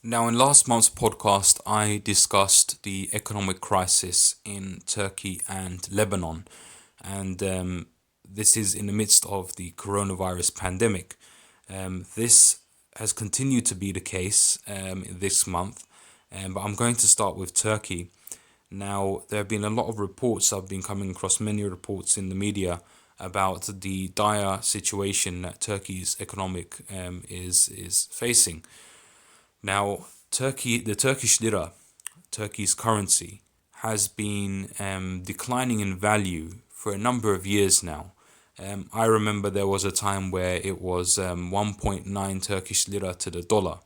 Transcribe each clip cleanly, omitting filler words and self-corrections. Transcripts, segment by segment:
Now, in last month's podcast, I discussed the economic crisis in Turkey and Lebanon, and this is in the midst of the coronavirus pandemic. This has continued to be the case this month, but I'm going to start with Turkey. Now, there have been a lot of reports, I've been coming across many reports in the media about the dire situation that Turkey's economic is facing. Now, the Turkish lira, Turkey's currency, has been declining in value for a number of years now. I remember there was a time where it was 1.9 Turkish lira to the dollar.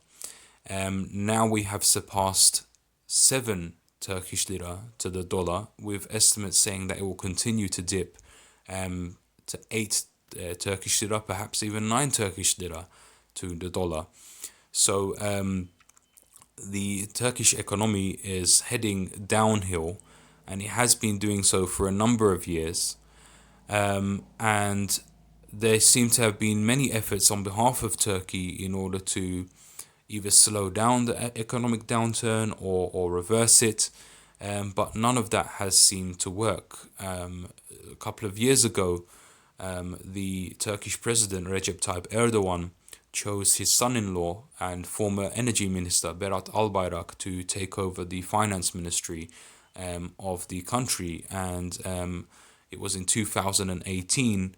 Now we have surpassed 7 Turkish lira to the dollar, with estimates saying that it will continue to dip to 8 Turkish lira, perhaps even 9 Turkish lira to the dollar. So the Turkish economy is heading downhill, and it has been doing so for a number of years. And there seem to have been many efforts on behalf of Turkey in order to either slow down the economic downturn or reverse it. But none of that has seemed to work. A couple of years ago, the Turkish president Recep Tayyip Erdogan chose his son-in-law and former energy minister Berat Albayrak to take over the finance ministry of the country, and it was in 2018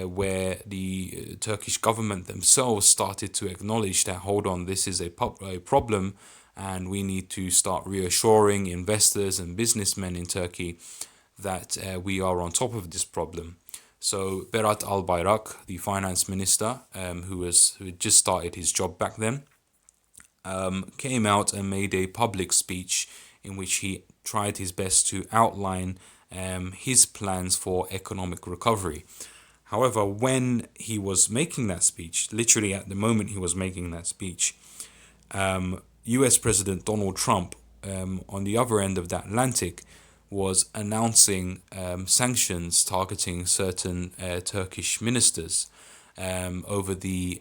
where the Turkish government themselves started to acknowledge that, hold on, this is a problem, and we need to start reassuring investors and businessmen in Turkey that we are on top of this problem. So Berat Albayrak, the finance minister, who had just started his job back then, came out and made a public speech in which he tried his best to outline his plans for economic recovery. However, when he was making that speech, literally at the moment he was making that speech, US President Donald Trump, on the other end of the Atlantic, was announcing sanctions targeting certain Turkish ministers over the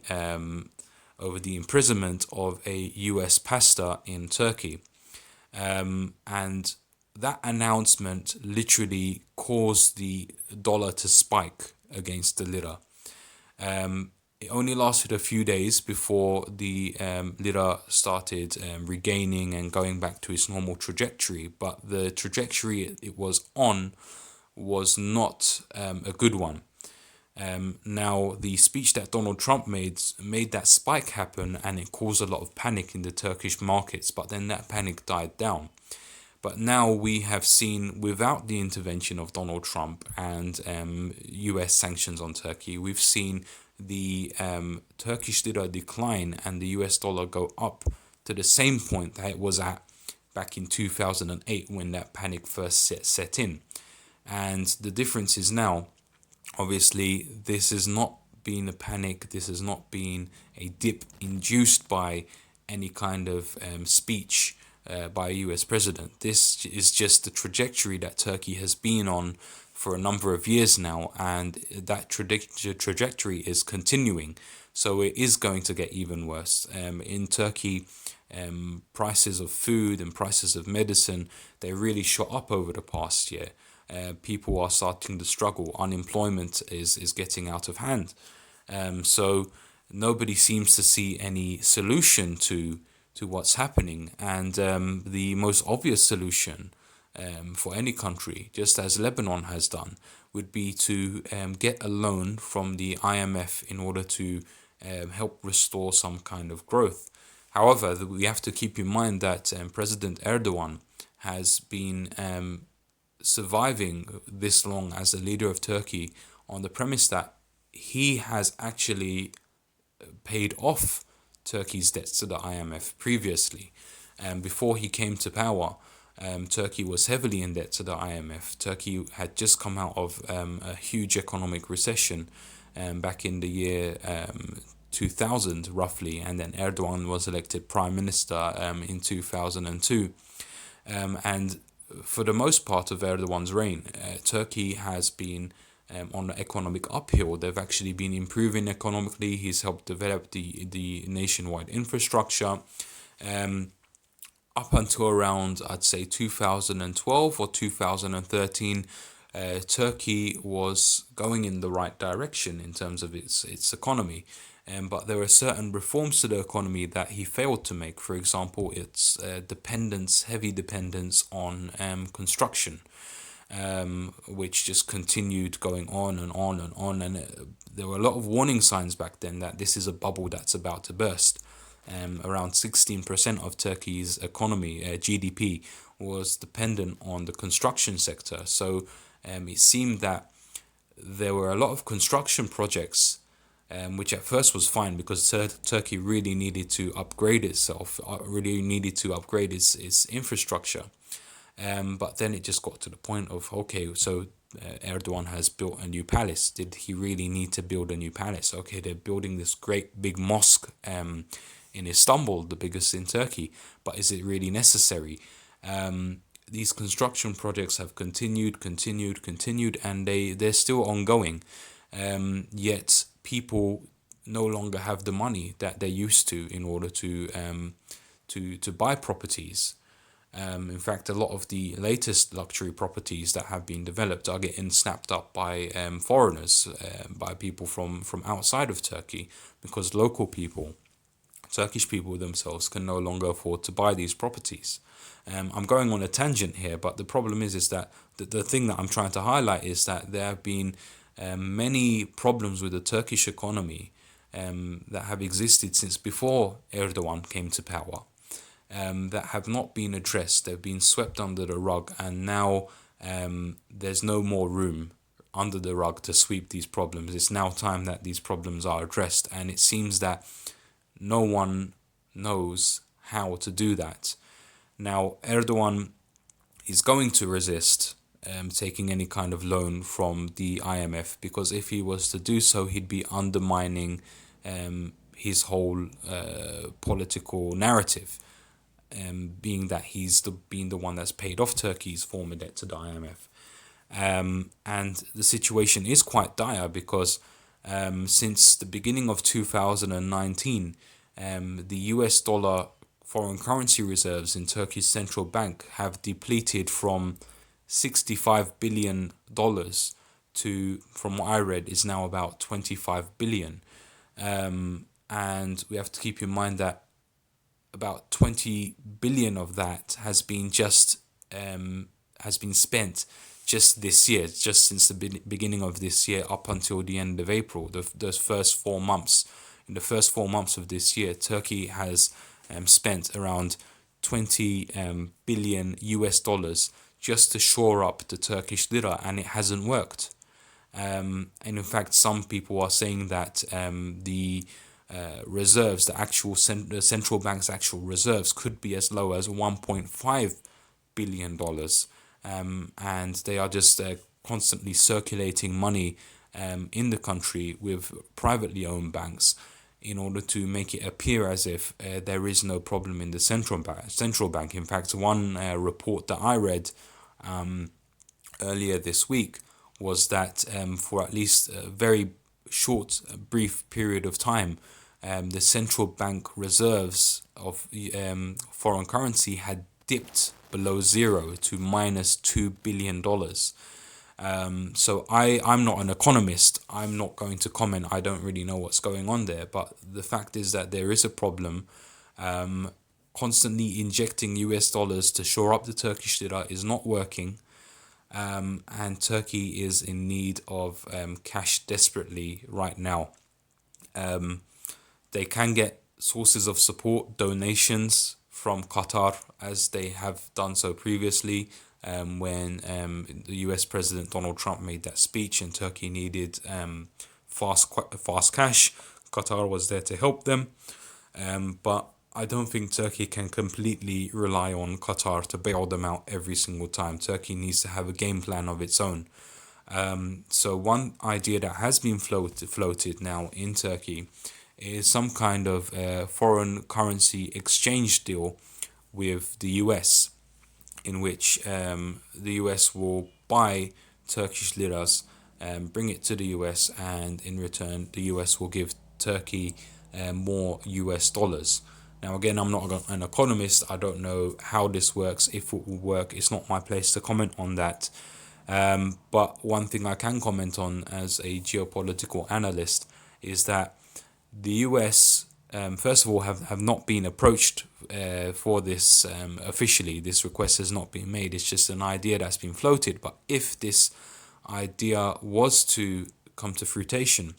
imprisonment of a US pastor in Turkey. And that announcement literally caused the dollar to spike against the lira. It only lasted a few days before the lira started regaining and going back to its normal trajectory, but the trajectory it was on was not a good one. Now, the speech that Donald Trump made that spike happen, and it caused a lot of panic in the Turkish markets, but then that panic died down. But now we have seen, without the intervention of Donald Trump and US sanctions on Turkey, we've seen the Turkish lira decline and the US dollar go up to the same point that it was at back in 2008 when that panic first set in. And the difference is now, obviously, this has not been a panic, this has not been a dip induced by any kind of speech by a US president. This is just the trajectory that Turkey has been on for a number of years now, and that trajectory is continuing. So it is going to get even worse. In Turkey, prices of food and prices of medicine, they really shot up over the past year. People are starting to struggle. Unemployment is getting out of hand. So nobody seems to see any solution to what's happening. And the most obvious solution for any country, just as Lebanon has done, would be to get a loan from the IMF in order to help restore some kind of growth. However, we have to keep in mind that President Erdogan has been surviving this long as the leader of Turkey on the premise that he has actually paid off Turkey's debts to the IMF previously. Before he came to power, Turkey was heavily in debt to the IMF. Turkey had just come out of a huge economic recession back in the year 2000 roughly, and then Erdogan was elected prime minister in 2002. And for the most part of Erdogan's reign, Turkey has been on the economic uphill. They've actually been improving economically. He's helped develop the nationwide infrastructure. Up until around, I'd say, 2012 or 2013, Turkey was going in the right direction in terms of its economy. But there were certain reforms to the economy that he failed to make. For example, its heavy dependence on construction, which just continued going on and on and on. And there were a lot of warning signs back then that this is a bubble that's about to burst. Around 16% of Turkey's economy, GDP, was dependent on the construction sector. So it seemed that there were a lot of construction projects, which at first was fine because Turkey really needed to upgrade itself, really needed to upgrade its infrastructure. But then it just got to the point of, okay, so Erdogan has built a new palace. Did he really need to build a new palace? Okay, they're building this great big mosque in Istanbul, the biggest in Turkey, but is it really necessary? These construction projects have continued, and they're still ongoing. Yet people no longer have the money that they used to in order to buy properties. In fact, a lot of the latest luxury properties that have been developed are getting snapped up by foreigners, by people from outside of Turkey, because local people, Turkish people themselves, can no longer afford to buy these properties. I'm going on a tangent here, but the problem is that the thing that I'm trying to highlight is that there have been many problems with the Turkish economy that have existed since before Erdogan came to power, that have not been addressed. They've been swept under the rug, and now there's no more room under the rug to sweep these problems. It's now time that these problems are addressed, and it seems that no one knows how to do that. Now, Erdogan is going to resist taking any kind of loan from the IMF, because if he was to do so, he'd be undermining his whole political narrative, being that he's been the one that's paid off Turkey's former debt to the IMF. And the situation is quite dire because since the beginning of 2019, the US dollar foreign currency reserves in Turkey's central bank have depleted from $65 billion to, from what I read, is now about 25 billion. And we have to keep in mind that about 20 billion of that has been spent just this year, just since the beginning of this year up until the end of April. Those first 4 months. In the first 4 months of this year, Turkey has spent around 20 billion US dollars just to shore up the Turkish lira, and it hasn't worked. And in fact, some people are saying that the reserves, the central bank's actual reserves, could be as low as $1.5 billion. And they are just constantly circulating money in the country with privately owned banks in order to make it appear as if there is no problem in the central bank. In fact, one report that I read earlier this week was that for at least a very short, brief period of time, the central bank reserves of foreign currency had dipped below zero to minus $2 billion. So I'm not an economist. I'm not going to comment. I don't really know what's going on there. But the fact is that there is a problem. Constantly injecting US dollars to shore up the Turkish lira is not working. And Turkey is in need of cash desperately right now. They can get sources of support, donations from Qatar, as they have done so previously. When the US President Donald Trump made that speech and Turkey needed fast cash, Qatar was there to help them. But I don't think Turkey can completely rely on Qatar to bail them out every single time. Turkey needs to have a game plan of its own. So one idea that has been floated now in Turkey is some kind of foreign currency exchange deal with the US, in which the US will buy Turkish liras, bring it to the US, and in return the US will give Turkey more US dollars. Now, again, I'm not an economist. I don't know how this works, if it will work. It's not my place to comment on that. But one thing I can comment on as a geopolitical analyst is that the US, first of all, have not been approached for this officially. This request has not been made. It's just an idea that's been floated. But if this idea was to come to fruition,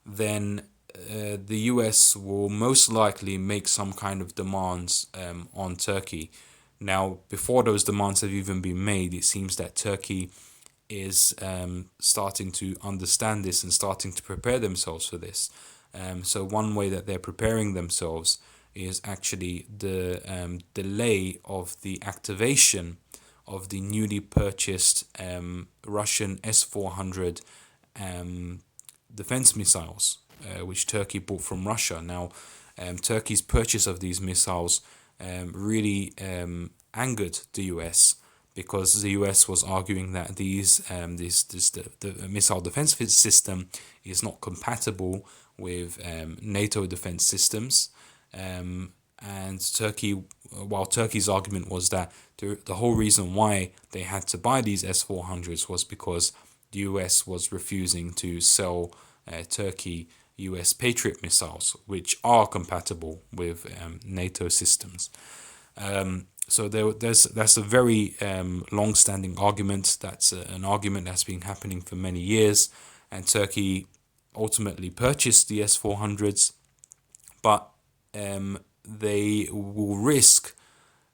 then the US will most likely make some kind of demands on Turkey. Now, before those demands have even been made, it seems that Turkey is starting to understand this and starting to prepare themselves for this. So one way that they're preparing themselves is actually the delay of the activation of the newly purchased Russian S-400 defense missiles, which Turkey bought from Russia. Now, Turkey's purchase of these missiles really angered the US, because the US was arguing that the missile defense system is not compatible with NATO defense systems. And Turkey, while Turkey's argument was that the whole reason why they had to buy these S-400s was because the US was refusing to sell Turkey US Patriot missiles, which are compatible with NATO systems. So that's a very long-standing argument. That's an argument that's been happening for many years, and Turkey ultimately purchased the S-400s, but they will risk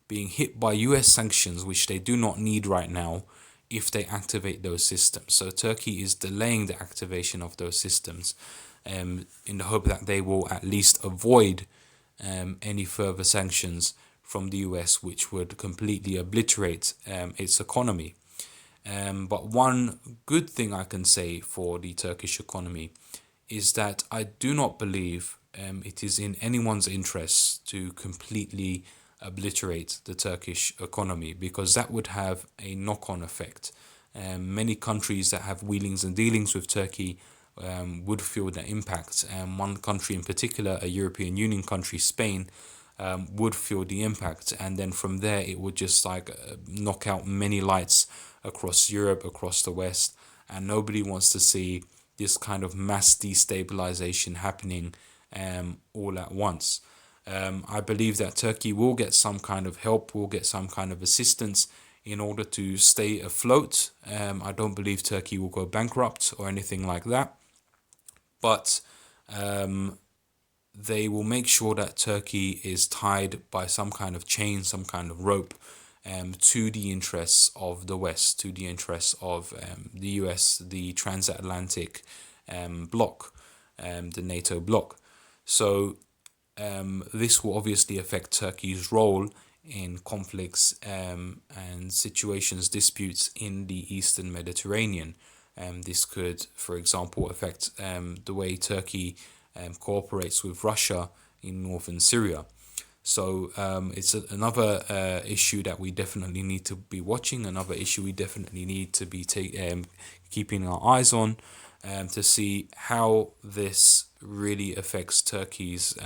being hit by US sanctions, which they do not need right now, if they activate those systems. So Turkey is delaying the activation of those systems in the hope that they will at least avoid any further sanctions from the US, which would completely obliterate its economy. But one good thing I can say for the Turkish economy is that I do not believe it is in anyone's interest to completely obliterate the Turkish economy, because that would have a knock-on effect. Many countries that have wheelings and dealings with Turkey would feel the impact. One country in particular, a European Union country, Spain, would feel the impact, and then from there it would just knock out many lights across Europe, across the West, and nobody wants to see this kind of mass destabilization happening all at once. I believe that Turkey will get some kind of help, will get some kind of assistance in order to stay afloat. I don't believe Turkey will go bankrupt or anything like that, but they will make sure that Turkey is tied by some kind of chain, some kind of rope, to the interests of the West, to the interests of the US, the transatlantic bloc, the NATO bloc. So this will obviously affect Turkey's role in conflicts and situations, disputes in the Eastern Mediterranean. This could, for example, affect the way Turkey cooperates with Russia in northern Syria. So it's another issue that we definitely need to be watching, another issue we definitely need to be keeping our eyes on, to see how this really affects Turkey's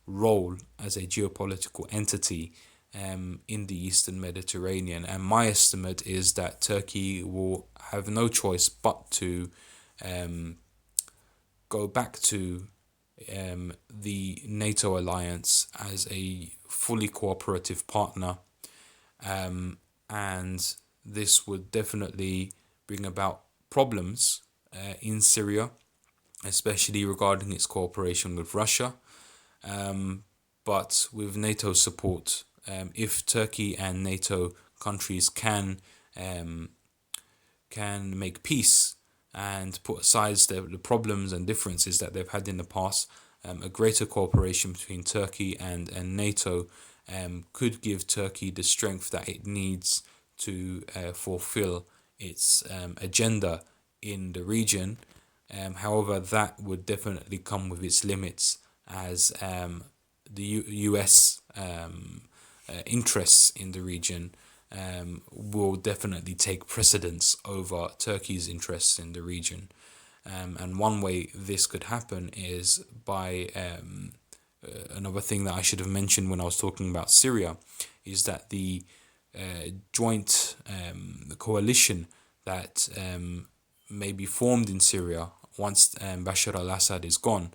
role as a geopolitical entity in the Eastern Mediterranean. And my estimate is that Turkey will have no choice but to go back to the NATO alliance as a fully cooperative partner, and this would definitely bring about problems in Syria, especially regarding its cooperation with Russia. But with NATO support, if Turkey and NATO countries can make peace and put aside the problems and differences that they've had in the past, a greater cooperation between Turkey and NATO could give Turkey the strength that it needs to fulfill its agenda in the region. However, that would definitely come with its limits, as the US interests in the region will definitely take precedence over Turkey's interests in the region. And one way this could happen is by another thing that I should have mentioned when I was talking about Syria is that the joint coalition that may be formed in Syria once Bashar al-Assad is gone,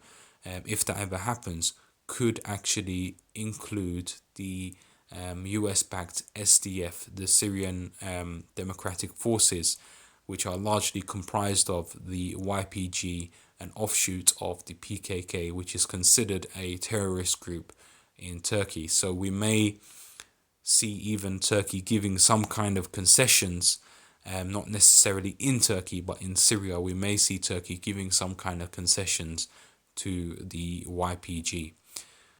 if that ever happens, could actually include the US-backed SDF, the Syrian Democratic Forces, which are largely comprised of the YPG, an offshoot of the PKK, which is considered a terrorist group in Turkey. So we may see even Turkey giving some kind of concessions, not necessarily in Turkey, but in Syria. We may see Turkey giving some kind of concessions to the YPG.